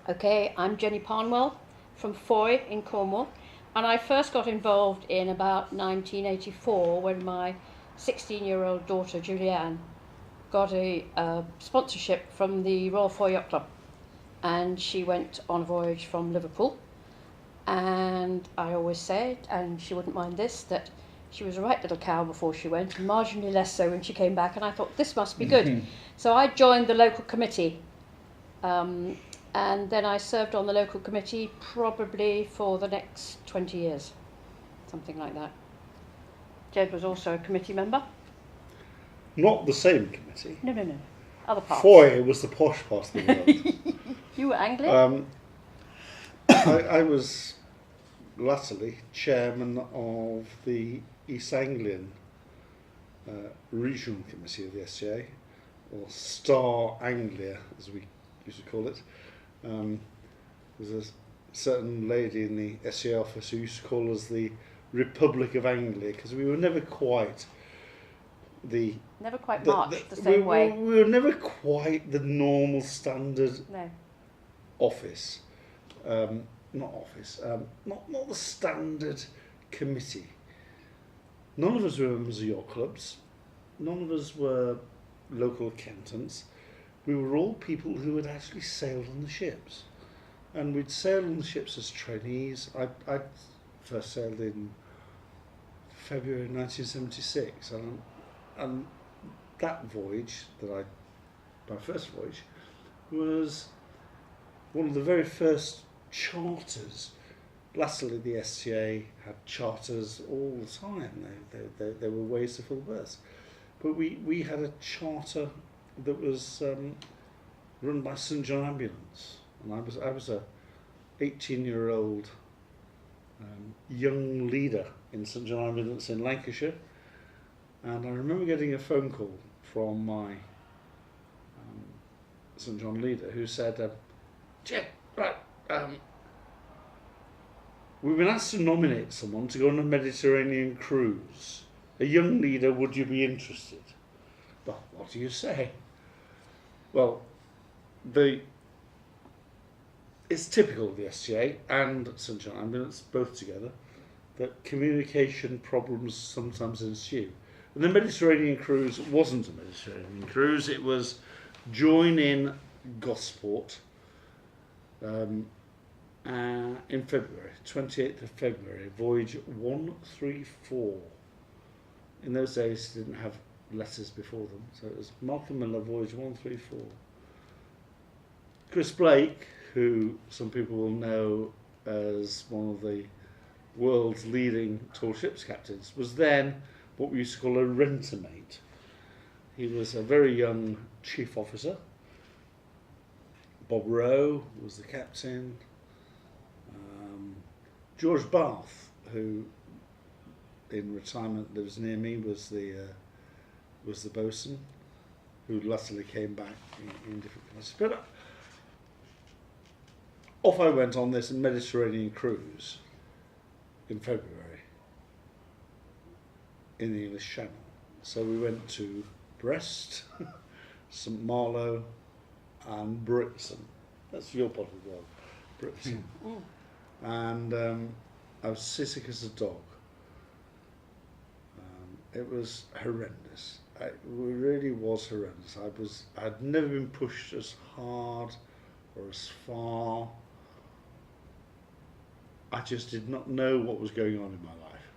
Okay, I'm Jenny Parnwell from Foy in Cornwall, and I first got involved in about 1984 when my 16-year-old daughter Julianne got a sponsorship from the Royal Foy Yacht Club, and she went on a voyage from Liverpool. And I always said, and she wouldn't mind this, that she was a right little cow before she went, and marginally less so when she came back, and I thought this must be good. So I joined the local committee, and then I served on the local committee probably for the next 20 years, something like that. Jed was also a committee member. Not the same committee. No. Other parts. Foy was the posh part of the world. You were Anglian? I was latterly chairman of the East Anglian Regional Committee of the SCA, or Star Anglia, as we used to call it. There's a certain lady in the SCA office who used to call us the Republic of Anglia, because we were never quite never quite marched the same way. We were never quite the normal standard office. Not the standard committee. None of us were members of yacht clubs. None of us were local accountants. We were all people who had actually sailed on the ships. And we'd sailed on the ships as trainees. I first sailed in February 1976, and that voyage, my first voyage, was one of the very first charters. Lastly, the SCA had charters all the time. There were ways to fill berths. But we had a charter that was run by St John Ambulance, and I was a 18-year-old young leader in St John Ambulance in Lancashire, and I remember getting a phone call from my St John leader who said, "Jed, right, we've been asked to nominate someone to go on a Mediterranean cruise. A young leader, would you be interested?" Well, what do you say? Well, it's typical of the SCA and St John Ambulance, both together, that communication problems sometimes ensue. And the Mediterranean cruise wasn't a Mediterranean cruise, it was join in Gosport in February, 28th of February, voyage 134. In those days, it didn't have letters before them, so it was Malcolm Miller, voyage 134. Chris Blake, who some people will know as one of the world's leading tall ships captains, was then what we used to call a renter-mate. He was a very young chief officer. Bob Rowe was the captain. George Bath, who in retirement lives near me, was the bosun, who latterly came back in different places. But off I went on this Mediterranean cruise in February in the English Channel. So we went to Brest, St Malo, and Brixham. That's your part of the world, Brixham. And I was seasick as a dog. It was horrendous. It really was horrendous. I'd never been pushed as hard or as far. I just did not know what was going on in my life.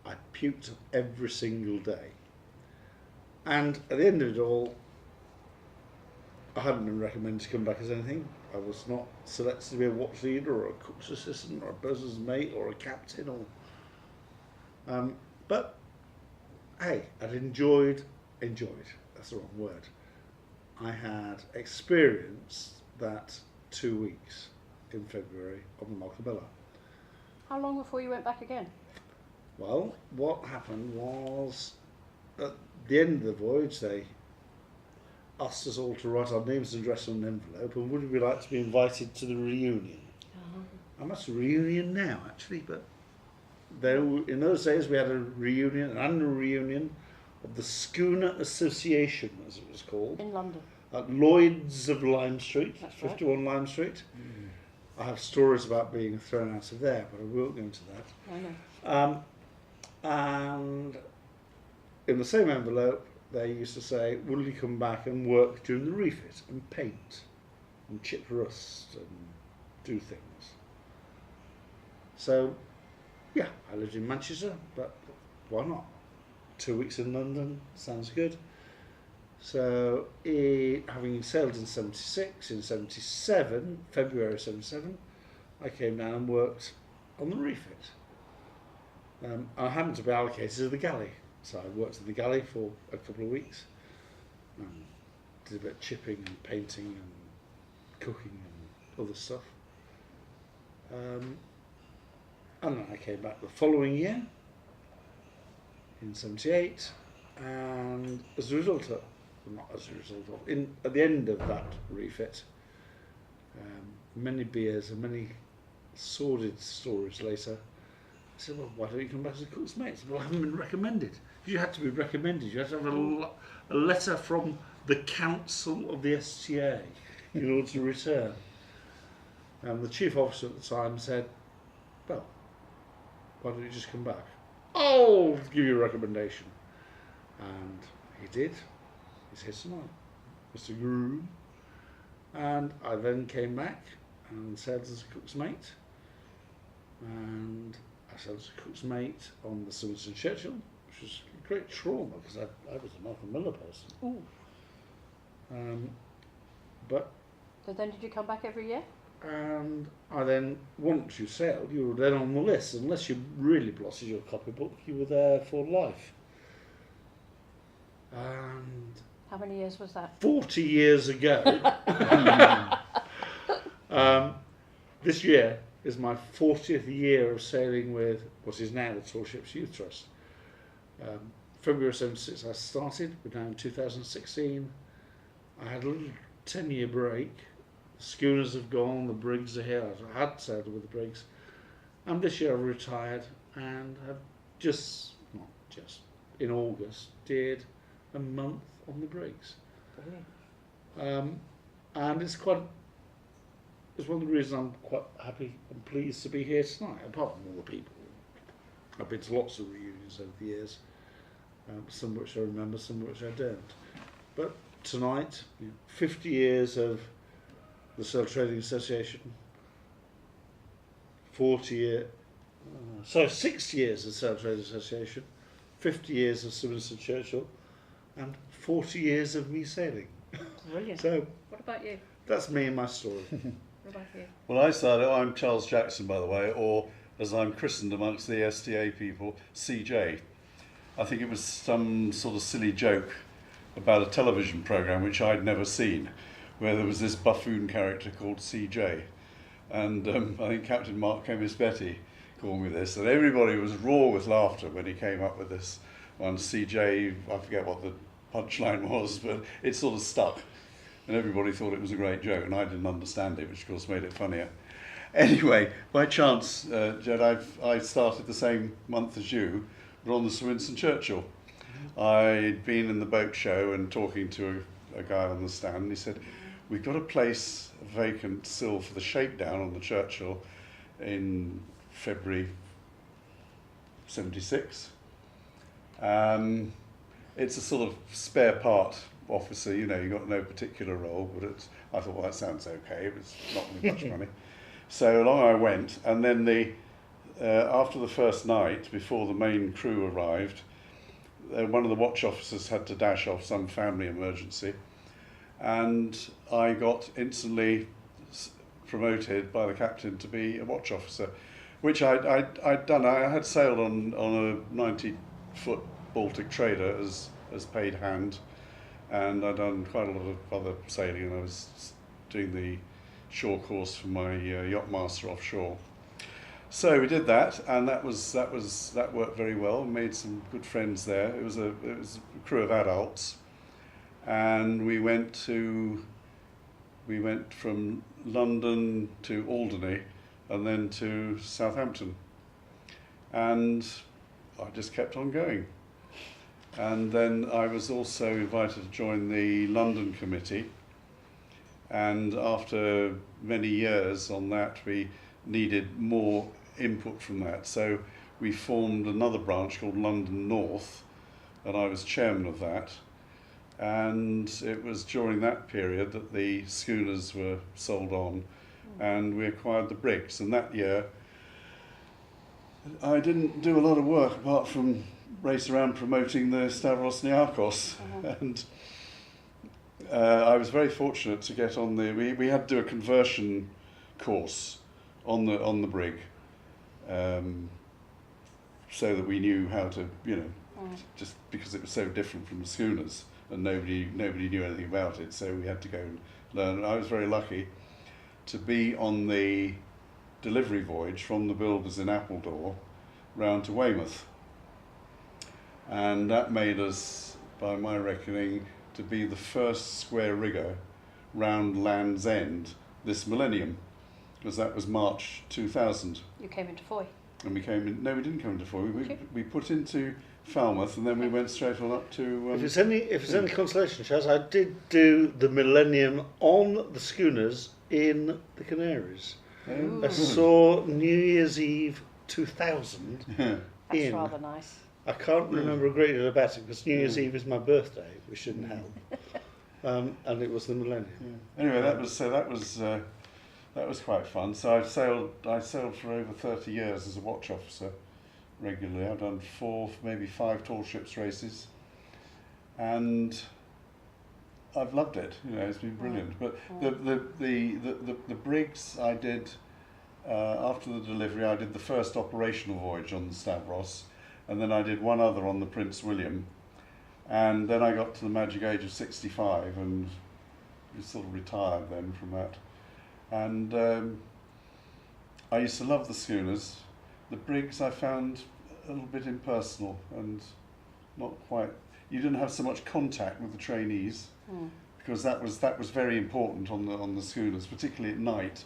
I puked every single day. And at the end of it all, I hadn't been recommended to come back as anything. I was not selected to be a watch leader or a cook's assistant or a bosun's mate or a captain. But hey, I'd enjoyed, that's the wrong word. I had experienced that 2 weeks in February on the Malcolm Miller. How long before you went back again? Well, what happened was, at the end of the voyage, they asked us all to write our names and address on an envelope, and would we like to be invited to the reunion? I'm at a reunion now, actually, but in those days we had a reunion, an annual reunion of the Schooner Association, as it was called. In London. at Lloyd's of Lime Street, That's right. 51 Lime Street. I have stories about being thrown out of there, but I won't go into that. I know. And in the same envelope, they used to say, will you come back and work during the refit and paint and chip rust and do things? So, yeah, I lived in Manchester, but why not? 2 weeks in London, sounds good. So, having sailed in 76, in 77, February 77, I came down and worked on the refit. I happened to be allocated to the galley, so I worked in the galley for a couple of weeks. Did a bit of chipping and painting and cooking and other stuff. And then I came back the following year, in 78, and as a result of, not as a result of, at the end of that refit, many beers and many sordid stories later, I said, well, why don't you come back as a cook's mate? I said, well, I haven't been recommended. You had to be recommended. You had to have a letter from the council of the STA in order to return. And the chief officer at the time said, well, why don't you just come back? I'll give you a recommendation. And he did. He's here tonight, Mr. Groom. And I then came back and served as a cook's mate. And I served as a cook's mate on the Somerset Churchill, which was a great trauma because I was a Malcolm Miller person. Ooh. But So then did you come back every year? and I then, once you sailed, you were then on the list. Unless you really blotted your copybook, you were there for life. And How many years was that? 40 years ago, this year is my 40th year of sailing with what is now the Tall Ships Youth Trust. February 76 I started, we're now in 2016. I had a little 10-year break. The schooners have gone, the brigs are here. I had sailed with the brigs. And this year I've retired and have in August, did a month on the brigs. And it's one of the reasons I'm quite happy and pleased to be here tonight, apart from all the people. I've been to lots of reunions over the years, some of which I remember, some of which I don't. But tonight, 50 years of the Sail Trading Association, 6 years of Sail Trading Association, 50 years of Somerset Churchill, and 40 years of me sailing. Brilliant. So, what about you? that's me and my story. What about you? Well, I started, I'm Charles Jackson, by the way, or as I'm christened amongst the STA people, CJ. I think it was some sort of silly joke about a television programme which I'd never seen, where there was this buffoon character called CJ. And I think Captain Mark Betty called me this, and everybody was raw with laughter when he came up with this one. CJ, I forget what the punchline was, but it sort of stuck. And everybody thought it was a great joke, and I didn't understand it, which of course made it funnier. Anyway, by chance, Jed, I started the same month as you, but on the Sir Winston Churchill. I'd been in the boat show and talking to a guy on the stand, and he said, we've got a place vacant still for the shakedown on the Churchill in February 76. It's a sort of spare part officer, you've got no particular role, but I thought, well, that sounds okay, it was not really much money. So along I went, and then after the first night, before the main crew arrived, one of the watch officers had to dash off some family emergency, and I got instantly promoted by the captain to be a watch officer, which I'd done. I had sailed on a 90-foot Baltic trader as paid hand, and I'd done quite a lot of other sailing, and I was doing the shore course for my yacht master offshore. So we did that, and that worked very well. Made some good friends there. It was a crew of adults, and we went from London to Alderney, and then to Southampton, and I just kept on going. And then I was also invited to join the London committee, And after many years on that, we needed more input from that. So we formed another branch called London North, and I was chairman of that. And it was during that period that the schooners were sold on, and we acquired the brigs. And that year, I didn't do a lot of work apart from race around promoting the Stavros Niarchos. And I was very fortunate to get on the. We had to do a conversion course on the brig, so that we knew how to, just because it was so different from the schooners and nobody knew anything about it. So we had to go and learn. And I was very lucky to be on the delivery voyage from the builders in Appledore round to Weymouth, and that made us, by my reckoning, to be the first square rigger round Land's End this millennium, because that was March 2000. You came into Foy. And we didn't come into Foy. We put into Falmouth, and then we went straight on up to. If it's any consolation, Chaz, I did do the millennium on the schooners in the Canaries. I saw New Year's Eve 2000 That's rather nice. I can't remember a great deal about it because New Year's Eve is my birthday, which shouldn't help. And it was the millennium. Anyway, that was quite fun. So I sailed for over 30 years as a watch officer regularly. I've done 4, maybe 5 tall ships races, and I've loved it. It's been brilliant. But the brigs I did after the delivery, I did the first operational voyage on the Stavros, and then I did one other on the Prince William, and then I got to the magic age of 65 and sort of retired then from that. And I used to love the schooners. The brigs I found a little bit impersonal and not quite. You didn't have so much contact with the trainees, because that was very important on the schooners, particularly at night,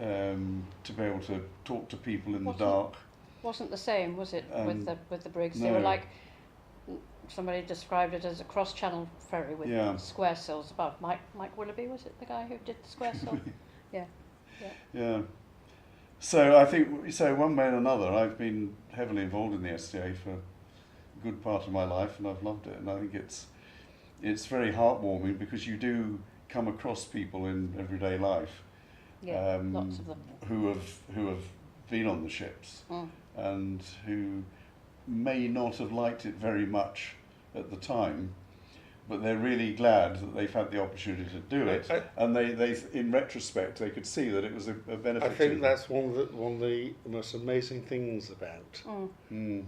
to be able to talk to people in the dark. Wasn't the same, was it, with the brigs? No. They were like, somebody described it as a cross-channel ferry with square sills above. Mike Willoughby, was it the guy who did the square sill? Yeah. So I think, one way or another, I've been heavily involved in the STA for a good part of my life, and I've loved it. And I think it's very heartwarming, because you do come across people in everyday life, lots of them, who have been on the ships and who may not have liked it very much at the time, but they're really glad that they've had the opportunity to do it, and they in retrospect they could see that it was a benefit. I think that's one of the most amazing things about the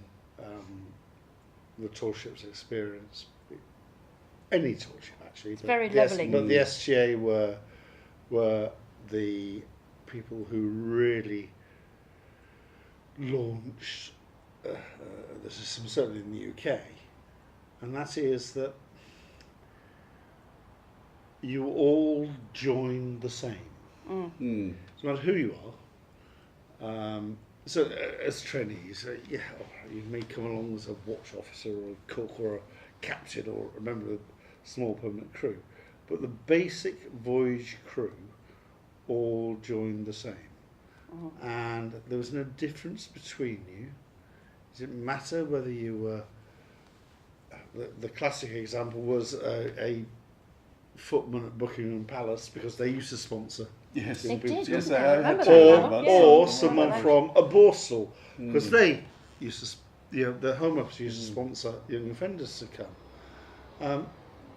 tall ships experience. Any tall ship, actually. It's very levelling. But the STA were the people who really launched the system, certainly in the UK, and that is that you all join the same. No matter who you are. So as trainees, you may come along as a watch officer or a cook or a captain or a member of a small permanent crew, but the basic voyage crew all joined the same. And there was no difference between you. It didn't matter whether you were... The classic example was a footman at Buckingham Palace, because they used to sponsor. Yes, they did. Yes, Or someone from a Borstal, because they used to, the Home Office used to sponsor young offenders to come.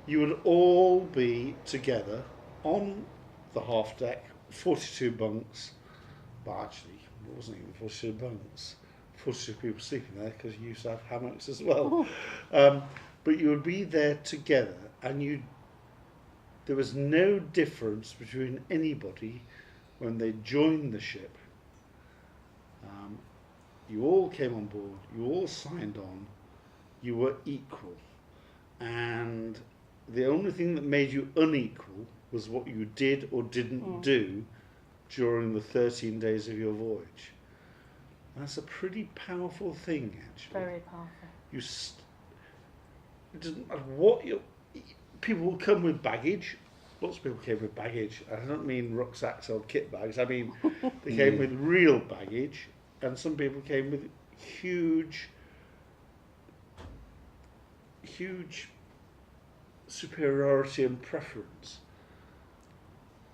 You would all be together on the half deck, 42 bunks, but actually it wasn't even 42 bunks, 42 people sleeping there, because you used to have hammocks as well. But you would be there together, and there was no difference between anybody when they joined the ship. You all came on board, you all signed on, you were equal, and the only thing that made you unequal was what you did or didn't do during the 13 days of your voyage. That's a pretty powerful thing, actually. Very powerful. It doesn't matter what people will come with baggage, lots of people came with baggage. I don't mean rucksacks or kit bags. I mean, they came with real baggage, and some people came with huge superiority and preference.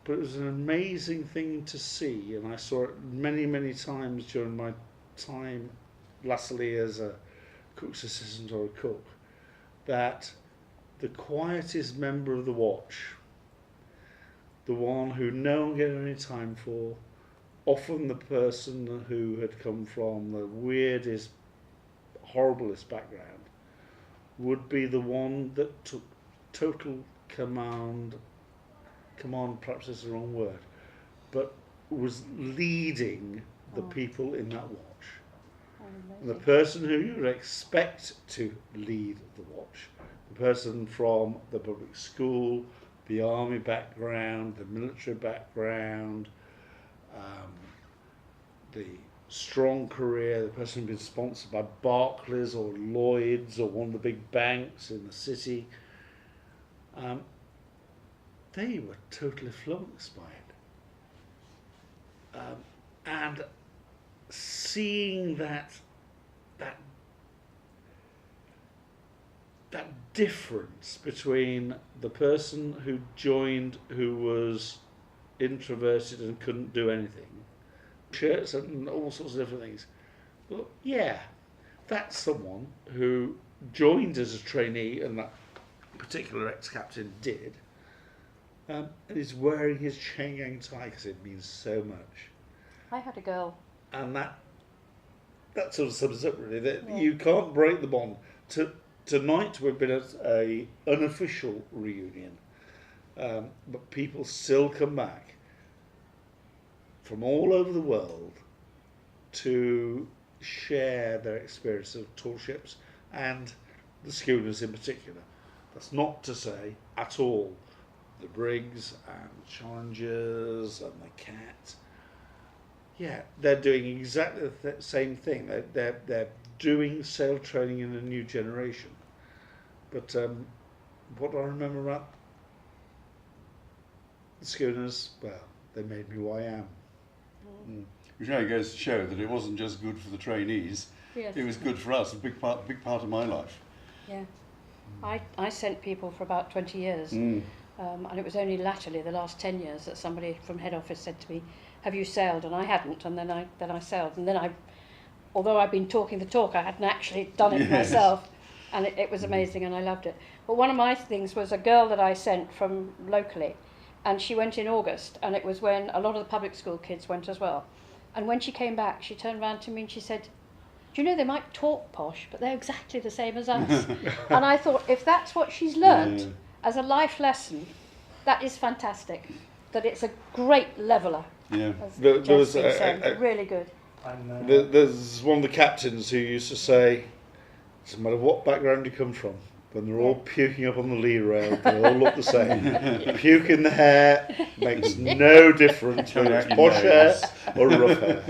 But it was an amazing thing to see, and I saw it many, many times during my time lastly as a cook's assistant or a cook, that the quietest member of the watch, the one who no one get any time for, often the person who had come from the weirdest, horriblest background, would be the one that took total command perhaps is the wrong word, but was leading the people in that watch. And the person who you would expect to lead the watch, the person from the public school, the army background, the military background, the strong career, the person who'd been sponsored by Barclays or Lloyds or one of the big banks in the city, they were totally flummoxed by it. And seeing that difference between the person who joined who was introverted and couldn't do anything, shirts and all sorts of different things. Well, yeah, that's someone who joined as a trainee, and that particular ex-captain did, and is wearing his chain gang tie because it means so much. I had a girl. And that sort of sums up really, that you can't break the bond. Tonight we've been at a unofficial reunion, but people still come back from all over the world to share their experience of tall ships and the schooners in particular. That's not to say at all the brigs and Challengers and the Cat. Yeah, they're doing exactly the same thing. They're doing sail training in a new generation. But what do I remember about the schooners? Well, they made me who I am. Which really goes to show that it wasn't just good for the trainees, it was good for us, a big part of my life. Yeah. I sent people for about 20 years, and it was only latterly, the last 10 years, that somebody from head office said to me, have you sailed? And I hadn't, and then I sailed, and then although I'd been talking the talk, I hadn't actually done it myself, and it was amazing, and I loved it. But one of my things was a girl that I sent from locally, and she went in August, and it was when a lot of the public school kids went as well. And when she came back, she turned around to me and she said, do you know, they might talk posh, but they're exactly the same as us. And I thought, if that's what she's learnt as a life lesson, that is fantastic. That it's a great leveller. Yeah. There was really good. There's one of the captains who used to say, doesn't matter what background you come from, when they're all puking up on the lee rail, they all look the same. Puke in the hair makes no difference whether it's posh hair or rough hair.